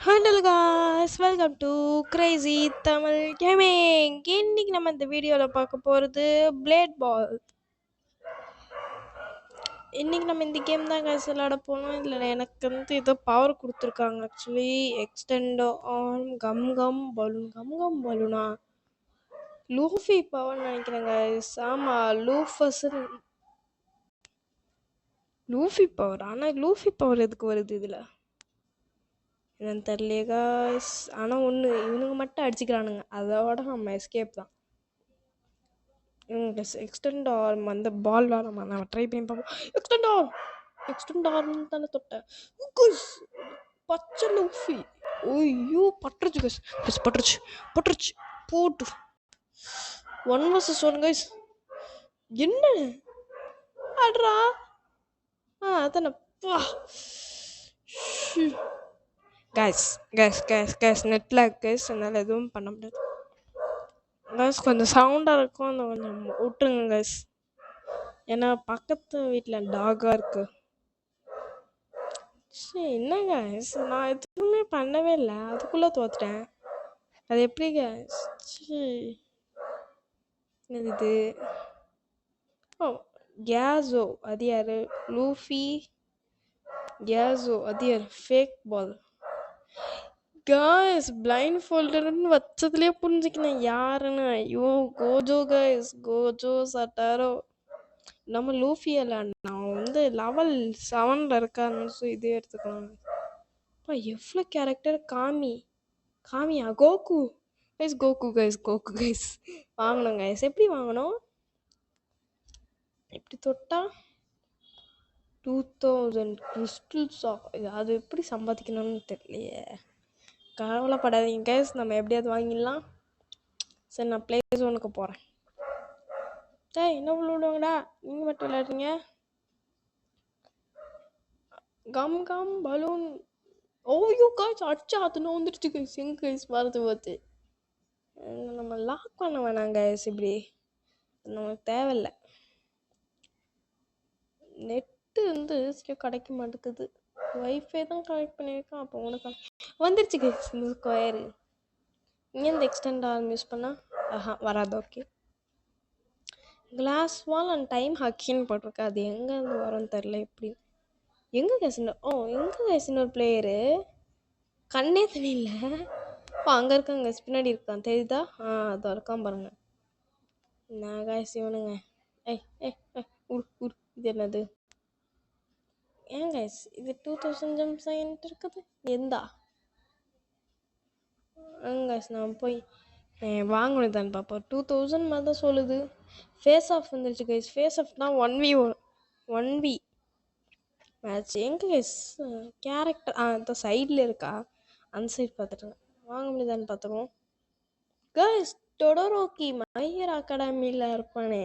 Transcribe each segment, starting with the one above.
Hello guys, welcome to Crazy Tamil gaming. இன்னைக்கு நம்ம இந்த வீடியோவில் பார்க்க போகிறது பிளேட் பால். இன்னைக்கு நம்ம இந்த கேம் தான் guys விளையாட போனோம். இதில் எனக்கு ஏதோ பவர் கொடுத்துருக்காங்க. Actually extend arm gum gum பலூனா லூஃபி பவர்னு நினைக்கிறேன் guys. ஆமாம், லூஃபி பவர். ஆனால் லூஃபி பவர் எதுக்கு வருது இதில் என்னன்னு தெரியலையே காய்ஸ். ஆனால் ஒன்று, இவனுங்க மட்டும் அடிச்சுக்கிறானுங்க, அதோட நம்ம எஸ்கேப் தான். எக்ஸ்டெண்ட் ஆர்ம் அந்த பால் நம்ம ட்ரை பண்ணி பார்ப்போம். எக்ஸ்டெண்ட் ஆர்ம் தானே தொட்டேன். பச்சை லூஃபி. ஐயோ பட்டுருச்சு கைஸ், பட்டுருச்சு போட்டு 1 vs 1 கைஸ். என்ன ஆடுறா? அதானே கைஸ் நெட் லாக் கைஸ், என்னால் எதுவும் பண்ண முடியாது கைஸ். கொஞ்சம் சவுண்டாக இருக்கும், அந்த கொஞ்சம் விட்டுருங்க கைஸ். ஏன்னா பக்கத்து வீட்டில் டாகாக இருக்கு. சரி என்ன கைஸ், நான் எதுவுமே பண்ணவே இல்லை, அதுக்குள்ளே தோத்துட்டேன். அது எப்படி கைஸ்? இது ஓ கேஸோ, அது யாரு? லூஃபி கேஸோ, அது யாரு? ஃபேக் பால் காய்ஸ். பிளைண்ட் ஃபோல்டர்னு வச்சதுலேயே புரிஞ்சுக்கினேன் யாருன்னு. ஐயோ கோஜோ காய்ஸ், கோஜோ சட்டாரோ. நம்ம லூஃபியில் நான் லெவல் 7 இருக்கான்னு, ஸோ இதே எடுத்துக்கலாம். அப்பா எவ்வளோ கேரக்டர். காமியா கோகு கைஸ். வாங்கணும் கைஸ். எப்படி வாங்கணும்? எப்படி தொட்டா 2000 கிறிஸ்டல்ஸா? அது எப்படி சம்பாதிக்கணும்னு தெரியலையே. கவலைப்படாதீங்க கைஸ், நம்ம எப்படியாவது வாங்கிடலாம். சரி, நான் பிளே ஜோனுக்கு போகிறேன். என்ன விளையாடுவாங்கடா, நீங்கள் மட்டும் விளையாடுறீங்க. Come balloon. ஓய்யோ கைஸ், அடிச்சா அது வந்துடுச்சு கைஸ். எங்க கைஸ் பார்த்து நம்ம லாக் பண்ண வேணாம் கைஸ். இப்படி நமக்கு தேவையில்லை. நெட்டு சரியாக கிடைக்க மாட்டேங்குது. வைஃபை தான் கனெக்ட் பண்ணியிருக்கேன். அப்போ உனக்கு வந்துருச்சு கைஸ் இந்த ஸ்கொயரு. இங்கே இந்த எக்ஸ்டெண்ட் ஆர்ம் யூஸ் பண்ணால் வராது. Okay, glass wall and time ஹக்கின்னு போட்டிருக்கு. அது எங்கேருந்து வரும்னு தெரில. எப்படி எங்கே கைஸ்? எங்கே கைஸ் இன்னொரு பிளேயரு? கண்ணே தெரியல. அங்கே இருக்காங்க கைஸ், பின்னாடி இருக்கான் தெரியுதா? அதோ இருக்கான் பாருங்க. நான் கைஸ் இவனுங்க. இது என்னது? ஏன் கைஸ் இது 2000 ஜம்ப்ஸ் ஆகிட்டு இருக்குது? எந்தா கைஸ் நான் போய் வாங்கணும் தான் பார்ப்போம். 2000 மாதிரி தான் சொல்லுது. ஃபேஸ் ஆஃப் வந்துருச்சு கைஸ். ஃபேஸ் ஆஃப்னா 1v மேட்ச். எங்கே கைஸ் கேரக்டர்? இந்த சைடில் இருக்கா? அந்த சைடு பார்த்துட்டு வாங்க முடியுதான்னு பார்த்துருவோம் கைஸ். டொடோரோக்கி மை ஹீரோ அகாடமியில் இருப்பானே,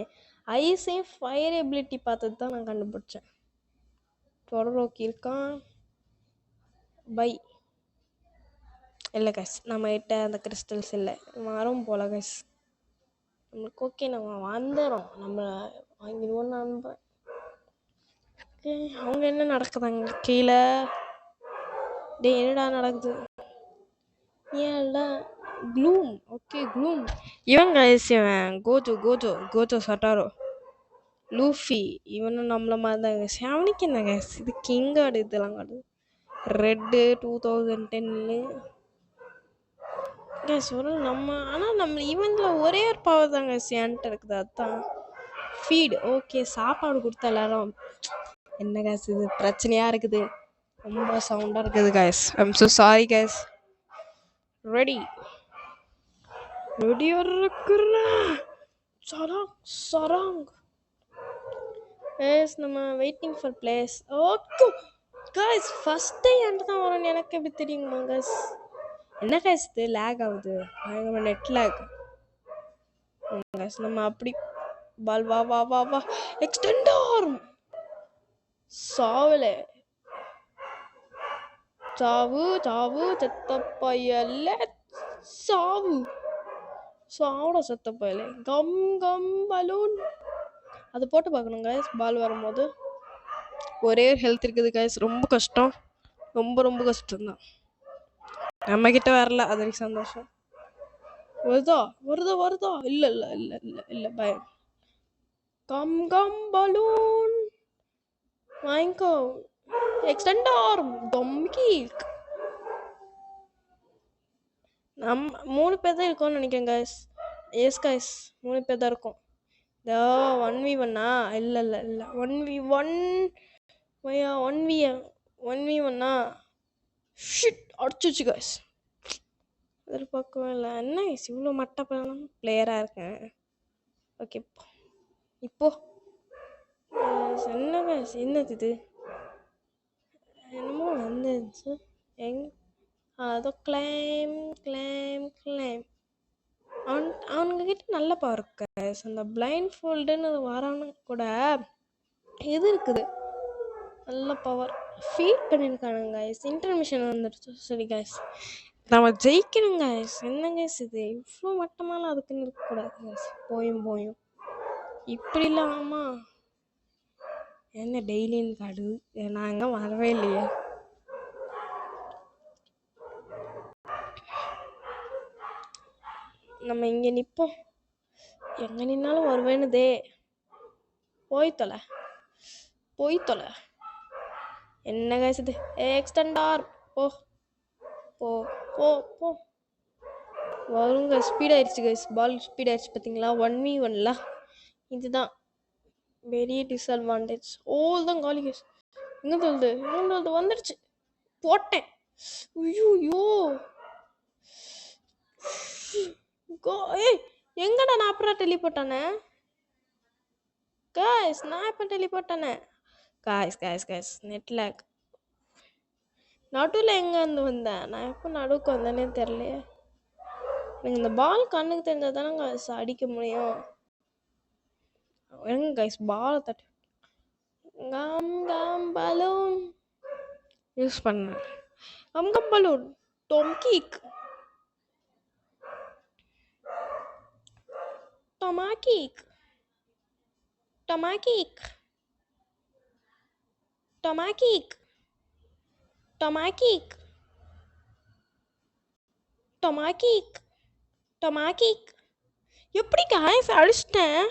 ஐஸையும் ஃபயர் எபிலிட்டி பார்த்தது தான் நான் கண்டுபிடிச்சேன். டொடோரோக்கி இருக்கான். பை இல்லை கைஸ், நம்மகிட்ட அந்த கிறிஸ்டல்ஸ் இல்லை, வரும் போல கைஸ். நம்மளுக்கு ஓகே, நம்ம வந்துடும், நம்ம வாங்கிடுவோம் நம்புறேன். ஓகே, அவங்க என்ன நடக்குதாங்க கீழே? என்னடா நடக்குது? ஏன்டா க்ளூம்? ஓகே க்ளூம். இவன் கைஸ், இவன் கோஜோ சட்டாரோ லூஃபி. இவனும் நம்மள மாதிரி தான் கைஸ். அவனுக்கு என்ன கைஸ், இது கிங் கார்டு, இதெல்லாம் கார்டு ரெட்டு 2010 கைஸ் வரும் நம்ம. ஆனால் நம்ம ஈவெண்ட்டில் ஒரே ஒரு பவர் தான் கைஸ் என்கிட்ட இருக்குது, அதுதான் ஃபீடு. ஓகே, சாப்பாடு கொடுத்தா எல்லாரும். என்ன கைஸ் இது பிரச்சனையாக இருக்குது, ரொம்ப சவுண்டாக இருக்குது guys. I'm so sorry guys. ரெடியாக இருக்கிறேன். சராங் கைஸ், நம்ம waiting for place. Okay guys, first என்கிட்ட தான் வரும்னு எனக்கு எப்படி தெரியுமா கைஸ்? என்ன கைஸ் இது லேக் ஆகுது, நெட் லேக் கைஸ். நம்ம அப்படி பால் வா எக்ஸ்டெண்ட் ஆர்ம். சாவலே சாவு செத்தப்பையல்ல சாவோட செத்தப்பையலே. கம் பலூன் அது போட்டு பார்க்கணும் கைஸ். பால் வரும்போது ஒரே ஹெல்த் இருக்குது கைஸ். ரொம்ப கஷ்டம், ரொம்ப கஷ்டம்தான். நம்ம கிட்ட வரல, அது வரைக்கும் சந்தோஷம். வருதா வருதா வருதா? இல்ல இல்ல இல்ல இல்ல இல்ல, பயம். கம் கம் பலூன் வாங்கிக்கோ. எக்ஸ்டெண்ட் ஆர்ம் டொம்கி. நம்ம 3 பேர் தான் இருக்கோம்னு நினைக்கிறேன் கைஸ். எஸ் கைஸ், 3 பேர் தான் இருக்கோம். இதோ 1v1ஆ? இல்லை இல்லை இல்லை, 1v1. 1v1ஆ? ஷிட், அடிச்சுச்சு கைஸ். எதிர்பார்க்கவே இல்லை. என்ன கைஸ் இவ்வளோ மட்ட பிளேயராக இருக்கேன். ஓகே, இப்போ என்ன கைஸ், என்னது இது? என்னமோ வந்துச்சு. அதோ கிளைம் கிளைம் கிளைம். அவனுங்கிட்ட நல்ல பவர் இருக்கு. அந்த பிளைண்ட் ஃபோல்டுன்னு வரானு கூட இது இருக்குது, நல்ல பவர். ஃபீட் பண்ணியிருக்கானுங்க கைஸ். இன்டர்மிஷன் வந்துடுச்சு. சரி கைஸ், நம்ம ஜெயிக்கணும் கைஸ். என்ன கைஸ் இது இவ்வளோ மட்டமாலாம் அதுக்குன்னு இருக்கக்கூடாது கைஸ். போயும் இப்படி இல்லாமா? என்ன டெய்லின்னு காடு? நான் எங்கே வரவே இல்லையே. நம்ம இங்கே நிற்போம். எங்கே நின்னாலும் வருவேனுதே. போய் தொலை. என்ன கைஸ் இது? எக்ஸ்டெண்டார் போ போ போ போ. வருங்க. ஸ்பீட் ஆயிடுச்சு கைஸ். பால் ஸ்பீட் ஆயிடுச்சு பார்த்தீங்களா? 1v1ல இதுதான் பெரிய டிஸ்அட்வான்டேஜ். ஓல் தான் காலி கைஸ். எங்கே தோல்து வந்துடுச்சு. போட்டேன். ஐயோ ஏய், எங்கடா நான் அப்புறம் டெலிபோட்டானே கைஸ்? நான் இப்போ டெலிபோட்டானே கைஸ். நெட் லேக். நடுவில் எங்கேருந்து வந்தேன் நான்? எப்போ நடுவுக்கு வந்தேனே தெரியலையே. எனக்கு இந்த பால் கண்ணுக்கு தெரிஞ்சால் தானே கைஸ் அடிக்க முடியும். எங்க கைஸ் பாலை தட்டு. கம் பலூன் யூஸ் பண்ணேன். கம் பலூன் டொம்கிக் டொமாக்கிக் டொமாக்கிக் டொமாக்கிக் டொமாக்கிக் டொமாக்கிக் டொமாக்கிக். எப்படி கைஸ் அடிச்சிட்டேன்?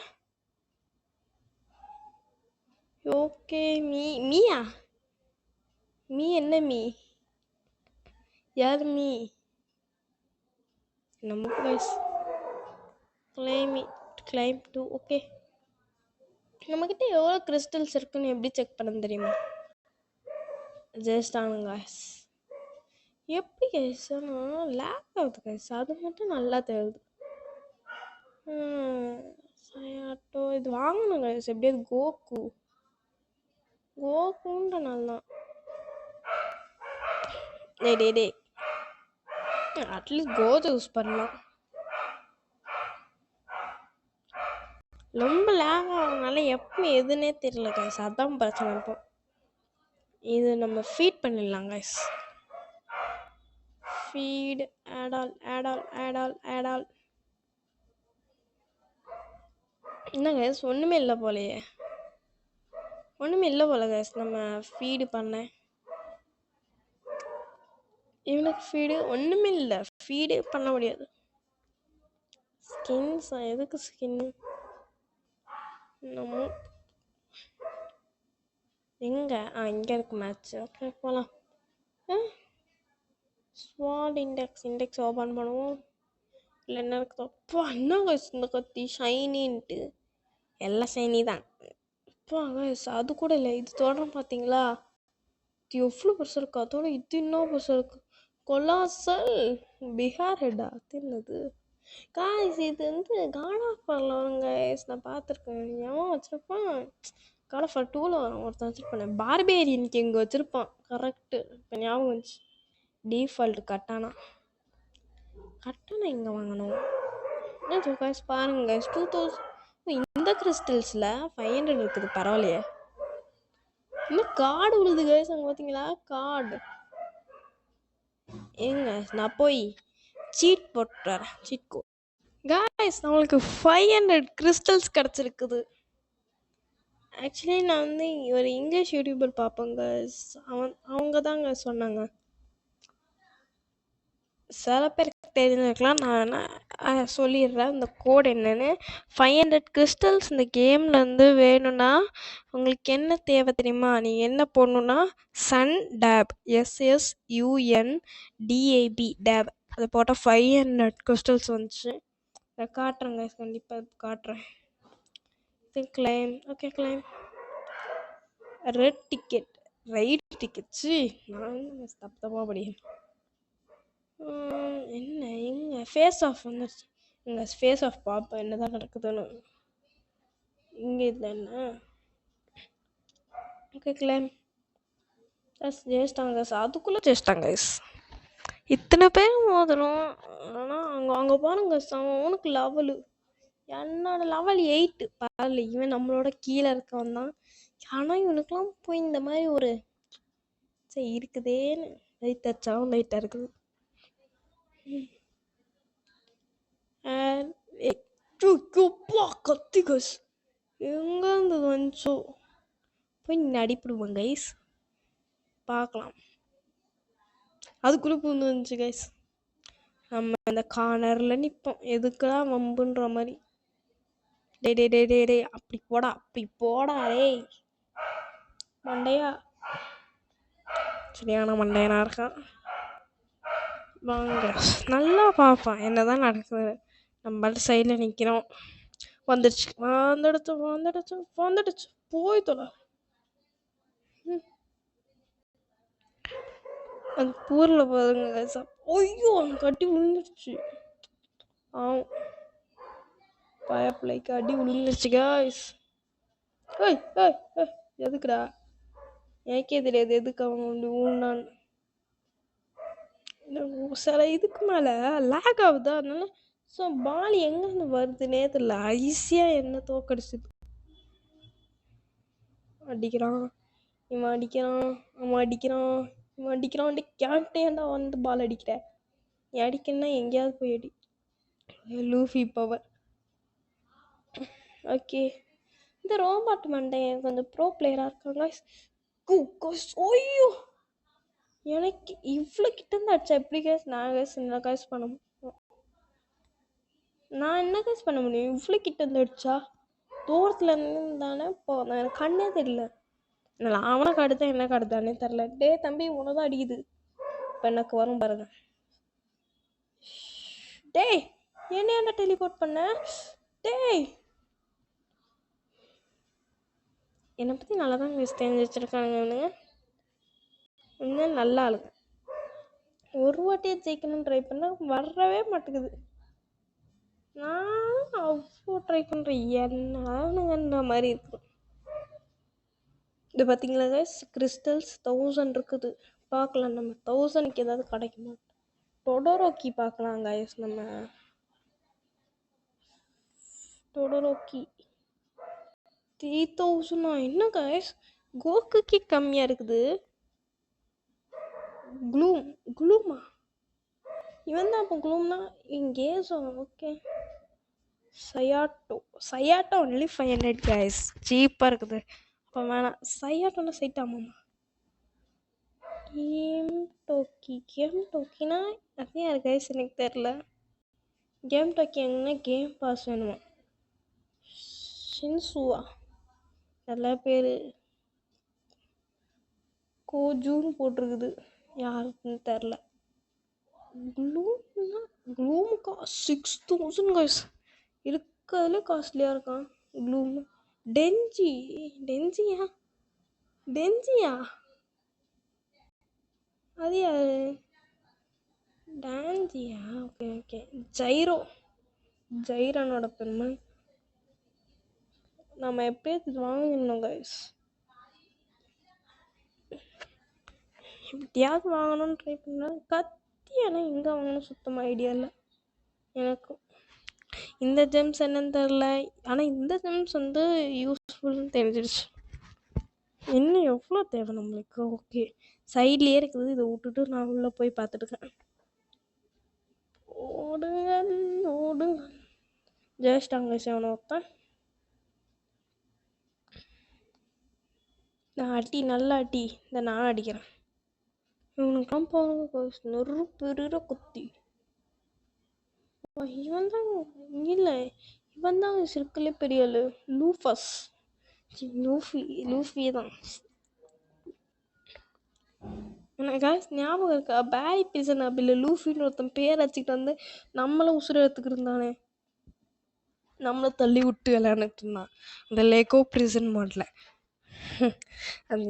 ஓகே, மீயா? மீ என்ன மீ? யார் மீ? நம்ம கைஸ் கிளைம் டு. ஓகே, நம்மக்கிட்ட எவ்வளோ கிறிஸ்டல்ஸ் இருக்குன்னு எப்படி செக் பண்ண தெரியுமா? ஜஸ்ட் ஆனுங்க கைஸ். எப்படி கைஸ் லேக் ஆகுது கைஸ், அது மட்டும் நல்லா தெரியுது. சயாட்டோ இது வாங்கணும் கைஸ். எப்படியாவது கோகுன்றனால தான். டே அட்லீஸ்ட் கோதை யூஸ் பண்ணலாம். ரொம்ப லேக் ஆகிறதுனால எப்போ எதுன்னே தெரியல கைஸ். அதான் பிரச்சனை. இப்போ இது நம்ம ஃபீட் பண்ணிடலாம் கைஸ். ஃபீட் ஆடால். என்ன கைஸ் ஒன்றுமே இல்லை போலையே. ஒன்றுமே இல்லை போல கைஸ். நம்ம ஃபீடு பண்ணேன் இவனுக்கு. ஃபீடு ஒன்றுமே இல்லை. ஃபீடு பண்ண முடியாது. ஸ்கின்ஸ் எதுக்கு ஸ்கின்னு? நம்ம எங்கே? இங்கே இருக்கு மேட்ச். ஓகே போகலாம். ஸ்வாட் இண்டெக்ஸ் ஓப்பன் பண்ணுவோம். இல்லை என்ன இருக்குது? அப்பா என்ன கைஸ் இந்த கத்தி ஷைனின்ட்டு. எல்லாம் ஷைனி தான். அப்பா கைஸ் அது கூட இல்லை. இது தொடரும் பார்த்தீங்களா? இது எவ்வளோ பெருசாக இருக்குது. அதோட இது இன்னும் பெருசாக இருக்குது. கொலாசல் பீகார் ஹெட்டா தின்னது காய்ஸ். இது காட் ஆஃப் வாரில் வரும் கைஸ். நான் பார்த்துருக்கேன். எவன் வச்சுருப்பான்? காட் ஆஃப் வார் 2ல் வரும். ஒருத்தன் வச்சுருப்பான். பார்பேரியன் கிங் வச்சுருப்பான். கரெக்டு, இப்போ ஞாபகம் வந்துச்சு. டிஃபால்ட் கட்டானா இங்கே வாங்கணும். என்ன கைஸ் பாருங்க கைஸ், 2000 இந்த கிறிஸ்டல்ஸில் 500 இருக்குது. பரவாயில்லையே. இன்னும் கார்டு விழுது கைஸ். அங்கே பார்த்தீங்களா கார்டு? ஏங்க நான் போய் சீட் போட்டு வரேன். Cheat code guys. நம்மளுக்கு 500 கிறிஸ்டல்ஸ் கிடச்சிருக்குது. ஆக்சுவலி நான் ஒரு இங்கிலீஷ் யூடியூபர் பார்ப்பேங்க. அவங்க தாங்க சொன்னாங்க சில பேருக்கு தெரிஞ்சிருக்கலாம். நான் வேணா சொல்லிடுறேன் இந்த கோட் என்னன்னு. 500 கிறிஸ்டல்ஸ் இந்த கேமில் வந்து வேணும்னா உங்களுக்கு என்ன தேவை தெரியுமா? நீங்கள் என்ன போடணுன்னா சன் டேப் SSUNDAB டேப் அதை போட்டால் 500 கிறிஸ்டல்ஸ் வந்துச்சு. அதை காட்டுறேங்க, கண்டிப்பாக காட்டுறேன். Claim, okay claim. Red ticket, right tickets நான் தப்பாக படிக்கிறேன். என்ன எங்க ஃபேஸ் ஆஃப் வந்துருச்சு. எங்கள் ஃபேஸ் ஆஃப் பார்ப்போம் என்ன தான் நடக்குதுன்னு. இங்கே இல்லை என்ன? Okay claim. ஜெயிச்சிட்டாங்க கைஸ், அதுக்குள்ளே ஜெயிச்சிட்டாங்க கைஸ். இத்தனை பேர் மோதலும். ஆனால் அங்கே பாருங்க உனக்கு லெவலு, என்னோட லெவல் 8. பரவாயில்ல, இவன் நம்மளோட கீழே இருக்கவன் தான். ஆனால் இவனுக்குலாம் போய் இந்த மாதிரி ஒரு சரி இருக்குதேன்னு லைட் அடிச்சாலும் லைட்டாக இருக்குது. கத்தி கைஸ் எங்க இருந்து வந்துச்சோ போய் நடிப்பிடுவோம் கைஸ், பார்க்கலாம். அதுக்குள்ளே பூந்து வந்துச்சு கைஸ். நம்ம அந்த கார்னரில் நிற்போம், எதுக்குலாம் வம்புன்ற மாதிரி. டே டே டே டே டே அப்படி போடா டேய் மண்டையா. சரியான மண்டையனா இருக்கான். வாங்க நல்லா பார்ப்பான் என்னதான் நடக்குது. நம்ம சைடில் நிற்கிறோம். வந்துடுச்சு போய் தொலை. அந்த பூரில் பாருங்க. ஐயோ கட்டி விழுந்துருச்சு. ஆமாம், பயப்பிள்ளைக்கு அடி விழுந்துருச்சு காய்ஸ். ஏய் ஏய் ஏய் எதுக்குடா? எனக்கே தெரியாது எதுக்கு அவன் வந்து ஊன்னான்னு. சில இதுக்கு மேலே லேக் ஆகுதா, அதனால ஸோ பால் எங்கேருந்து வருதுன்னே தெரியல. ஈஸியாக என்ன தோக்கடிச்சுது. அடிக்கிறான் இவன் அடிக்கிறான் அவன் அடிக்கிறான் இவன் அடிக்கிறான். கேன்டேண்டா வந்து பால் அடிக்கிற, நீ அடிக்கணும்னா எங்கேயாவது போய் அடி. Luffy power. ஓகே, இந்த ரோபாட் மண்டையன் கொஞ்சம் ப்ரோ பிளேயராக இருக்காங்க. ஐயோ எனக்கு இவ்வளோ கிட்ட இருந்து அடிச்சா எப்படி கேஸ்? நான் கேஸ் என்ன கேஸ் பண்ண முடியும்? நான் என்ன கேஸ் பண்ண முடியும்? இவ்வளோ கிட்ட இருந்து அடிச்சா தூரத்தில் இருந்து தானே போனேன், எனக்கு கண்ணே தெரியல. நான் அவனை கடுத்தேன் என்ன கடுத்தானே தெரில. டே தம்பி உனதான் அடிக்குது. இப்போ எனக்கு வரும் பாருங்க. டேய் என்ன டெலிபோர்ட் பண்ண? டேய் என்னை பற்றி நல்லா தான் தெரிஞ்சு வச்சுருக்கானுங்க. இன்னும் நல்லா ஆளுங்க. ஒரு வாட்டியே ஜெயிக்கணும்னு ட்ரை பண்ணால் வரவே மாட்டேங்குது. நான் அவ்வளோ ட்ரை பண்ணுறேன், என்னன்ற மாதிரி இருக்கும். இது பார்த்தீங்களா கைஸ், கிறிஸ்டல்ஸ் 1000 இருக்குது. பார்க்கலாம் நம்ம 1000க்கு ஏதாவது கிடைக்குமா. டொடோரோக்கி பார்க்கலாம் கைஸ். நம்ம டொடோரோக்கி 3000 என்ன கைஸ்? கோக்குக்கே கம்மியாக இருக்குது. க்ளூமா இவன் தான். அப்போ க்ளூம்னா இங்கேசோ. ஓகே, சயாட்டோ ஒன்லி 500 கைஸ், சீப்பாக இருக்குது. அப்போ வேணாம். சயாட்டோன்னா சைட்டாமாம்மா. கேம் டோக்கினா அது யார் கைஸ்? எனக்கு தெரில. கேம் டோக்கி எங்கன்னா கேம் பாஸ் வேணுமா? ஷின்சுவா நல்ல பேர். கோஜூன்னு போட்டிருக்குது, யாருக்குன்னு தெரில. க்ளூமுக்கா 6000 கைஸ். இருக்கிறதுல காஸ்ட்லியாக இருக்கான் க்ளூம். டென்ஜியா அது யாரு? டான்ஜியா? ஓகே ஜைரனோட பெருமை. நம்ம எப்படியாவது வாங்கிடணும் கைஸ், எப்படியாவது வாங்கணும்னு ட்ரை பண்ணேன். கத்தி ஆனால் எங்கே வாங்கணும் சுத்தமாக ஐடியா இல்லை எனக்கு. இந்த ஜெம்ஸ் என்னன்னு தெரில, ஆனால் இந்த ஜெம்ஸ் வந்து யூஸ்ஃபுல்னு தெரிஞ்சிடுச்சு. இன்னும் எவ்வளோ தேவை நம்மளுக்கு? ஓகே, சைட்லேயே இருக்குது. இதை விட்டுட்டு நான் உள்ளே போய் பார்த்துட்டுருக்கேன். ஓடுங்க ஜெயிச்சிட்டாங்க சிவனை ஒருத்தன். நான் நல்லா அடி. இந்த நான் அடிக்கிறேன். இவனுக்கெல்லாம் போங்க நெருப்பு குத்தி இவன் தான். இல்லை, இவன் தான் இருக்கலே பெரிய ஆளு. லூஃபஸ். லூஃபி தான். எனக்கு ஞாபகம் இருக்கா? பேரி பிசன் அப்படில்ல லூஃபின்னு ஒருத்தன் பேர் வச்சுக்கிட்டு வந்து நம்மள உசுர எடுத்துக்கிட்டு இருந்தானே, நம்மளை தள்ளி விட்டு விளையாண்டுட்டு இருந்தான் அந்த லேகோ பிரிசன் மாடல. அது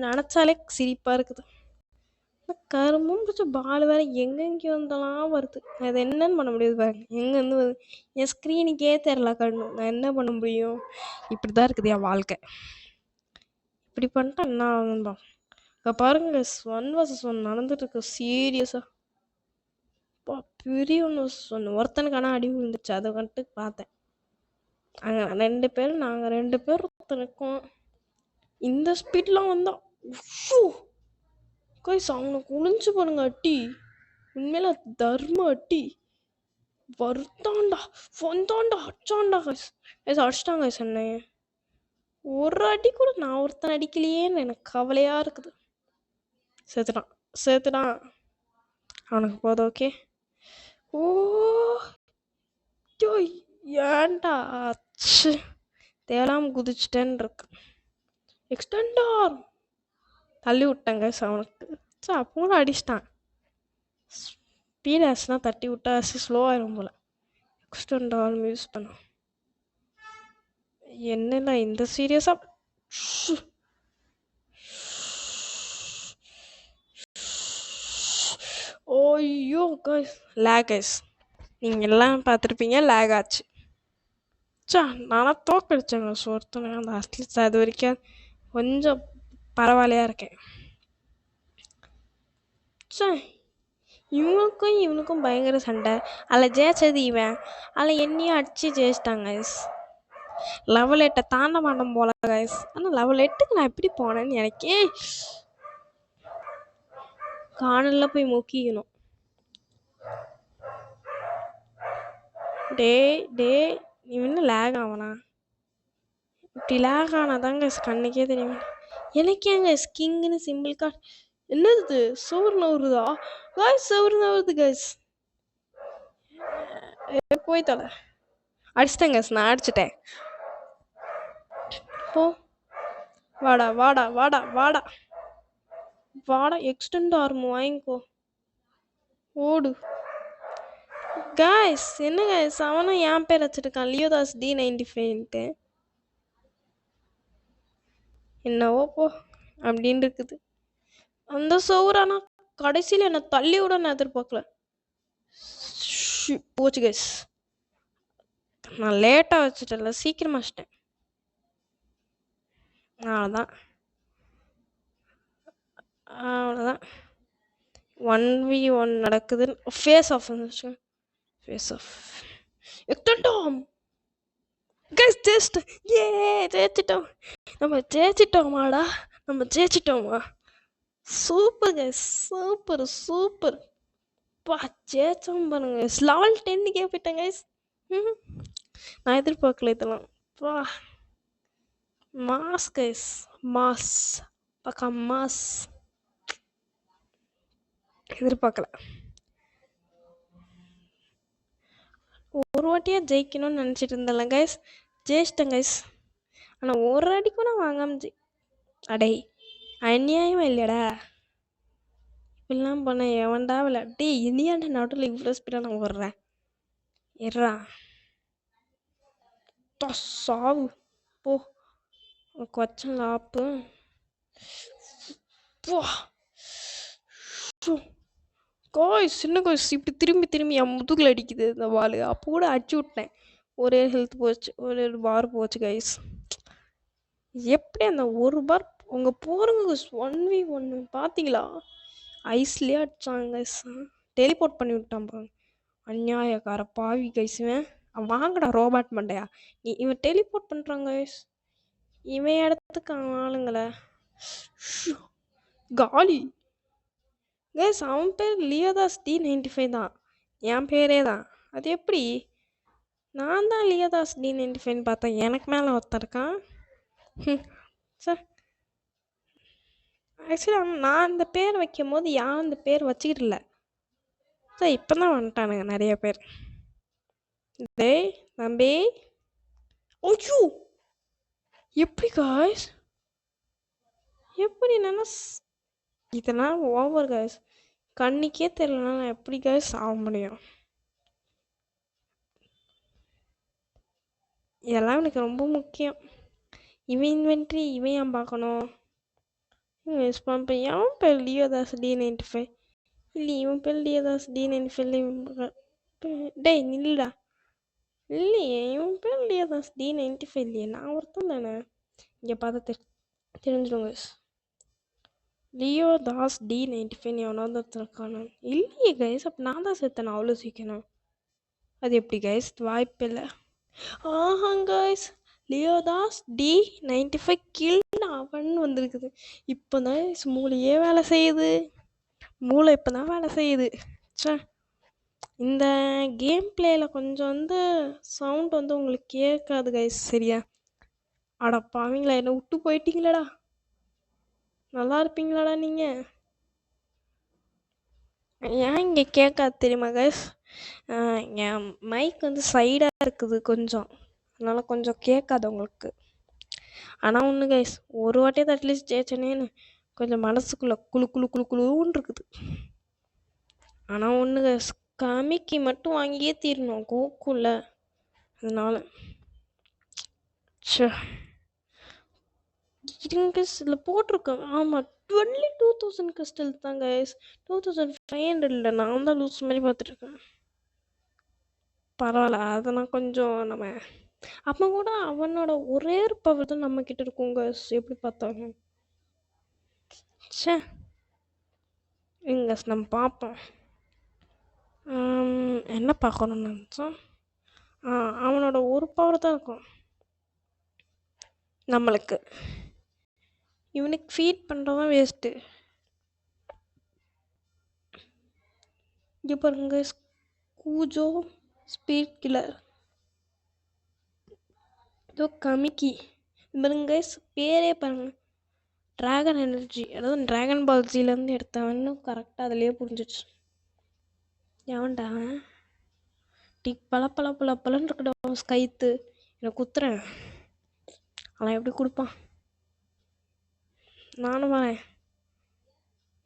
நினச்சாலே சிரிப்பாக இருக்குது. கரும்பும் பிடிச்ச பால் வேற எங்கெங்கேயோ வந்தெல்லாம் வருது. அது என்னன்னு பண்ண முடியாது பாருங்க, எங்கேருந்து வருது என் ஸ்க்ரீனுக்கே தெரில கண்ணு. நான் என்ன பண்ண முடியும்? இப்படி தான் இருக்குது என் வாழ்க்கை. இப்படி பண்ணிட்டா என்ன ஆகும்பா? இப்போ பாருங்க, 1 vs 1 நடந்துட்டு இருக்கு சீரியஸாக. பெரிய 1 vs 1 ஒருத்தனுக்கான அடி விழுந்துச்சு. அதை வந்துட்டு பார்த்தேன். அங்கே 2 பேர், நாங்கள் 2 பேர் ஒருத்தனுக்கும் இந்த ஸ்பீட்லாம் வந்தோம். கைஸ் அவனுக்கு உளிஞ்சு பாருங்க அட்டி. உண்மையில தர்ம அட்டி. வருத்தாண்டா வந்தாண்டா அடிச்சாண்டா கைஸ். அடிச்சிட்டாங்க கைஸ் என்னைய. ஒரு அடி கூட நான் ஒருத்தன் அடிக்கலையேன்னு எனக்கு கவலையா இருக்குது. சேர்த்துட்டான் அவனுக்கு போதும். ஓகே. ஓ ஏன்டா தேவலாம குதிச்சிட்டேன்னு இருக்கு. எக்ஸ்டெண்டார் தள்ளி விட்டாங்க அவனுக்கு. அப்போ கூட அடிச்சிட்டான். ஸ்பீட் ஆஸ்லாம் தட்டி விட்டா ஸ்லோவாயிரும் போல. எக்ஸ்டெண்டார் யூஸ் பண்ண என்னடா இந்த சீரியஸா. ஓய்யோ கைஸ், லேக் கைஸ். நீங்கள் எல்லாம் பார்த்துருப்பீங்க, லேக் ஆச்சு. நானா தோக்கடிச்சேங்க ஒருத்தனை அந்த அட்லீஸ்ட் அது வரைக்கும் கொஞ்சம் பரவாயில்லையா இருக்கேன். இவனுக்கும் பயங்கர சண்டை. அதில் ஜெயிச்சது இவன், அதில் என்னையும் அடிச்சு ஜெயிச்சிட்டாங்க கைஸ். லெவல் 8 தாண்ட மாட்டோம் போல கைஸ். ஆனால் லெவல் 8க்கு நான் எப்படி போனேன்னு எனக்கே காணல. போய் முக்கிக்கணும். டே இவன் லேக் ஆவனா? இப்படி லேக் ஆனாதாங்க கண்ணுக்கே தெரியும். எனக்கு ஏங்க ஸ்கிங்குன்னு சிம்பிள் கார்டு என்னது? சோறு நவுறுதா கைஸ்? சோறு நவுறுது கைஸ். போய் தொலை. அடிச்சிட்டேன் கைஸ், நான் அடிச்சிட்டேன். போ வாடா வாடா வாடா வாடா வாடா. எக்ஸ்டெண்ட் ஆர்மு வாங்கிக்கோ. ஓடு கைஸ். என்ன கைஸ், அவனும் என் பேர் வச்சிருக்கான் லியோதாஸ் D95ன்ட்டு. என்னவோ போ அப்படின்னு இருக்குது அந்த சோறானா. கடைசியில் என்னை தள்ளி விட நான் எதிர்பார்க்கல. போச்சு கைஸ். நான் லேட்டாக வச்சுட்டேன்ல, சீக்கிரமா வச்சிட்டேன். அவ்வளோதான் 1v1 நடக்குது. ஃபேஸ் ஆஃப் வந்துச்சு. ஃபேஸ் ஆஃப் எக்டண்டாம் கைஸ். ஜெயிச்சிட்டோம். நம்ம ஜெயிச்சிட்டோமா? Super guys, super. ஜெயிச்சோம் பாருங்க. லெவல் 10க்கே போயிட்டேன் கைஸ். நான் எதிர்பார்க்கல இதெல்லாம். Mass guys, mass. பக்கா மாஸ். எதிர்பார்க்கல. ஒரு வாட்டியாக ஜெயிக்கணும்னு நினச்சிட்டு இருந்தேன்ல கைஸ். ஜெயிச்சிட்டேன் கைஸ். ஆனால் ஒரு அடி கூட வாங்காம அடே அநியாயமா இல்லையடா. இப்படிலாம் பண்ண எவன்டா விளையாட்டி இனியாண்ட நடுவில் இவ்வளோ ஸ்பீடாக நான் ஓடுறேன். எறா சாவு போ. கொச்சம் லாப்பு போ. சின்ன கோய்ஸ் இப்படி திரும்பி என் முதுகில் அடிக்குது இந்த பால். அப்போ கூட அடிச்சு விட்டேன். ஒரே ஹெல்த் போச்சு, ஒரே பார் போச்சு கைஸ். எப்படி அந்த ஒரு பார் உங்கள் போகிறவங்க 1v1 பார்த்தீங்களா? ஐஸ்லேயே அடிச்சாங்க கைஸ். டெலிபோர்ட் பண்ணி விட்டான் பாருங்க. அநியாயக்கார பாவி கைஸ். இவன் வாங்கடா ரோபாட் மண்டையா. இவன் டெலிபோர்ட் பண்ணுறாங்க கைஸ். இவன் இடத்துக்கு ஆளுங்களே காலி கைஸ். அவன் பேர் லியோதாஸ் D95 தான், என் பேரே தான். அது எப்படி? நான் தான் லியோதாஸ் D95 பார்த்தேன். எனக்கு மேலே ஒருத்தன் இருக்கான் சார். ஆக்சுவலி நான் அந்த பேர் வைக்கும் போது யாரும் அந்த பேர் வச்சுக்கிட்டு இல்லை சார். இப்போ தான் வந்துட்டானுங்க நிறைய பேர். டேய் தம்பி. ஐயோ எப்படி காய்ஸ், எப்படி இதெல்லாம் ஓவர் காய்ஸ். கண்ணிக்கே தெரியலனா நான் எப்படி காய்ஸ் ஆக முடியும்? இதெல்லாம் எனக்கு ரொம்ப முக்கியம். இவன் இன்வென்ட்ரி இவன் ஏன் பார்க்கணும்? இப்போ எவன் பேர் லியோதாஸ் D95 இல்லை, இவன் பேர் லியோதாஸ் D95. டேய் நில்லுடா. இல்லையே இவன் பேர் லியோதாஸ் D95 இல்லையே, நான் ஒருத்தன் தானே. இங்கே பார்த்தா தெரிஞ்சிடுங்க. லியோதாஸ் D95 எவனாவது ஒருத்தருக்கான இல்லையே கைஸ். அப்போ நான் தான் செத்தேன் அவ்வளோ சீக்கிரம். அது எப்படி கைஸ்? வாய்ப்பு இல்லை. கைஸ் லியோதாஸ் D95 கில் அவன் வந்திருக்குது. இப்போ தான் மூளையே வேலை செய்யுது. மூளை இப்போ தான் வேலை செய்யுது. சே, இந்த கேம் பிளேயில் கொஞ்சம் சவுண்ட் உங்களுக்கு கேட்காது கைஸ், சரியா? அடப்பாவீங்களா, என்னை விட்டு போயிட்டீங்களடா. நல்லா இருப்பீங்களாடா நீங்கள்? ஏன் இங்கே கேட்காது தெரியுமா கைஸ்? என் மைக் சைடாக இருக்குது கொஞ்சம், அதனால் கொஞ்சம் கேட்காது உங்களுக்கு. ஆனால் ஒன்று கைஸ், ஒரு வாட்டியாவது அட்லீஸ்ட் ஜெயிச்சனேன்னு கொஞ்சம் மனசுக்குள்ளே குழு குழு குழு குழுன்னு இருக்குது. ஆனால் ஒன்று கைஸ், கமிக்கி மட்டும் வாங்கியே தீரணும் கோக்குள்ள. அதனால இருங்க கைஸ், இதில் போட்டிருக்கேன். ஆமாம், 22,000 கிறிஸ்டல் தான் கைஸ், 2,500 இல்லை. நான் தான் லூஸ் மாதிரி பார்த்துட்ருக்கேன். பரவாயில்ல, அதை நான் கொஞ்சம் நம்ம அப்போ கூட அவனோட ஒரே ஒரு பவர் தான் நம்மக்கிட்ட இருக்குங்க எப்படி பார்த்தாங்க. சே இங்க நம்ம பார்ப்போம். என்ன பார்க்கணும்னு நினச்சோம். அவனோட ஒரு பவர் தான் இருக்கும் நம்மளுக்கு. இவனுக்கு ஃபீட் பண்ணுறதான் வேஸ்ட்டு. இங்கே பாருங்க கூஜோ ஸ்பீட் கில்லர், இதோ கமிக்கி. பாருங்க பேரே பாருங்க, ட்ராகன் எனர்ஜி, அதாவது ட்ராகன் பால் ஜிலேருந்து எடுத்தவன்னு கரெக்டாக அதுலேயே புரிஞ்சிச்சு. எவன்டா டிக் பல பல பல பலன்னு இருக்கட்டும் கைத்து என்னை குத்துறேன். அவன் எப்படி கொடுப்பான்? நானும் வரேன்.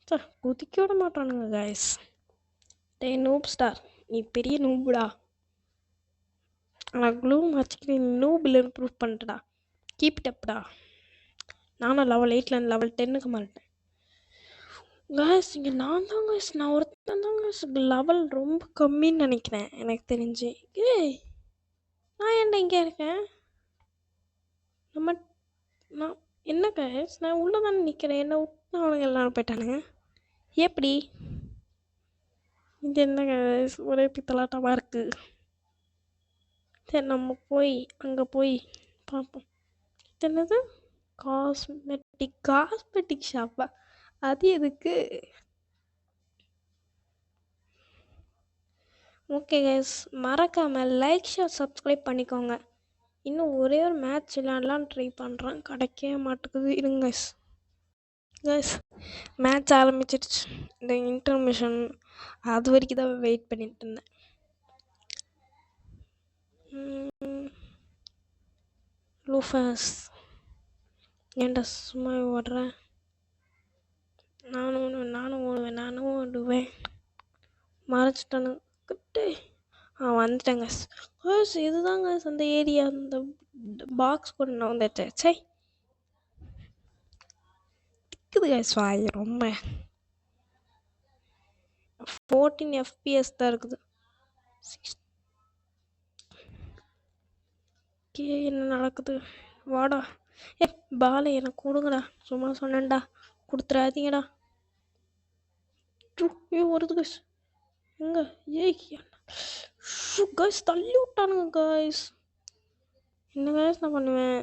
சார் குதிக்க விட மாட்டானுங்க கைஸ். டே நூப் ஸ்டார், நீ பெரிய நூபுடா. ஆனால் க்ளூ மாச்சிக்கு நீ நூப் இல்லைன்னு ப்ரூவ் பண்ணிட்டடா. கீப் இட் அப்டா. நானும் லெவல் 8ல் லெவல் 10க்கு மாறிட்டேன் கைஸ். இங்கே நான் தான் கைஸ், நான் ஒருத்தன் தான் கைஸ் லெவல் ரொம்ப கம்மின்னு நினைக்கிறேன் எனக்கு தெரிஞ்சு. ஏய் நான் ஏன்டா இங்கே இருக்கேன்? நான் என்ன கைஸ், நான் உள்ளே தானே நிற்கிறேன். என்னை விட்டு அவனுங்க எல்லாரும் போயிட்டானுங்க. எப்படி இது என்ன கைஸ், ஒரே பித்தலாட்டமாக இருக்குது. சரி நம்ம போய் அங்கே போய் பார்ப்போம். இது என்னது? காஸ்மெட்டிக் ஷாப்பா? அது எதுக்கு? ஓகே கைஸ், மறக்காமல் லைக் ஷேர் சப்ஸ்கிரைப் பண்ணிக்கோங்க. இன்னும் ஒரே ஒரு மேட்ச் விளையாடலான்னு ட்ரை பண்ணுறேன், கிடைக்கவே மாட்டேங்குது. இருங்க கைஸ், மேட்ச் ஆரம்பிச்சிடுச்சு. இந்த இன்டர்மிஷன் அது வரைக்கும் தான் வெயிட் பண்ணிட்டு இருந்தேன். லூஃபஸ் ஏன்டா சும்மா ஓடுறேன்? நானும் ஓடுவேன். மறைச்சிட்டானு கிட்டே வந்துட்டேங்க. இதுதாங்க அந்த ஏரியா, அந்த பாக்ஸ் கூட நான் வந்துட்டேன். சே திக்குது கைஸ் வாய் ரொம்ப. 14 FPS தான் இருக்குது. என்ன நடக்குது? வாடா பாலை எனக்கு கொடுங்கடா, சும்மா சொன்னேன்டா, கொடுத்துடாதீங்கடா. வருது கைஸ். எங்க? கைஸ் தள்ளி விட்டானுங்க கைஸ். என்ன கைஸ் நான் பண்ணுவேன்?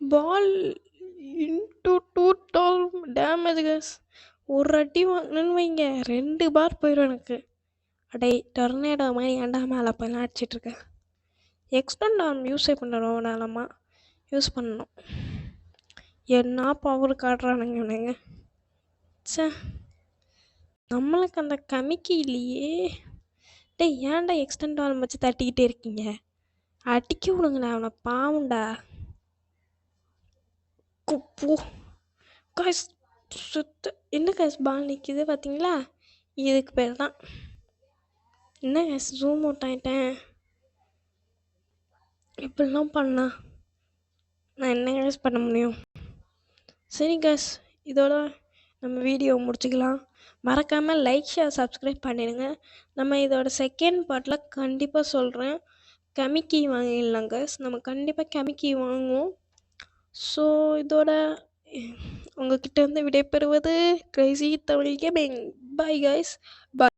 பால் இன்டூ 2 டேமேஜ் கைஸ். ஒரு அடி வாங்கினு வைங்க 2 பார் போயிடும் எனக்கு. அடே டொர்னேடோ மாதிரி ஏன்டா மேலே போயெல்லாம் அடிச்சிட்ருக்கேன். எக்ஸ்டெண்ட் ஆர்ம் யூஸே பண்ணுறோம், நாளமா யூஸ் பண்ணணும். என்ன பவர் காட்டுறானுங்க இவனுங்க. ச்சே நம்மளுக்கு அந்த கமிக்கி இல்லையே. டேய் ஏன்டா எக்ஸ்டெண்ட் ஆல் வச்சு தட்டிக்கிட்டே இருக்கீங்க? அடிக்க விடுங்கடா அவனை, பாவம்டா. குப்பு காய்ஸ் சுத்த என்ன காய்ஸ் பால் நிற்கிது பார்த்தீங்களா? இதுக்கு பேர் தான் என்ன காய்ஸ் ஜூம் அவுட் ஆகிட்டேன். இப்படிலாம் பண்ணா நான் என்ன காய்ஸ் பண்ண முடியும்? சரி காய்ஸ், இதோட நம்ம வீடியோ முடிச்சுக்கலாம். மறக்காமல் லைக் ஷேர் சப்ஸ்கிரைப் பண்ணிடுங்க. நம்ம இதோட செகண்ட் பார்ட்டில் கண்டிப்பாக சொல்கிறேன். கமிக்கி வாங்கிடலாம் காய்ஸ், நம்ம கண்டிப்பாக கமிக்கி வாங்குவோம். ஸோ இதோட உங்ககிட்ட இருந்து விடைபெறுவது crazy Tamil gaming. Bye guys, by.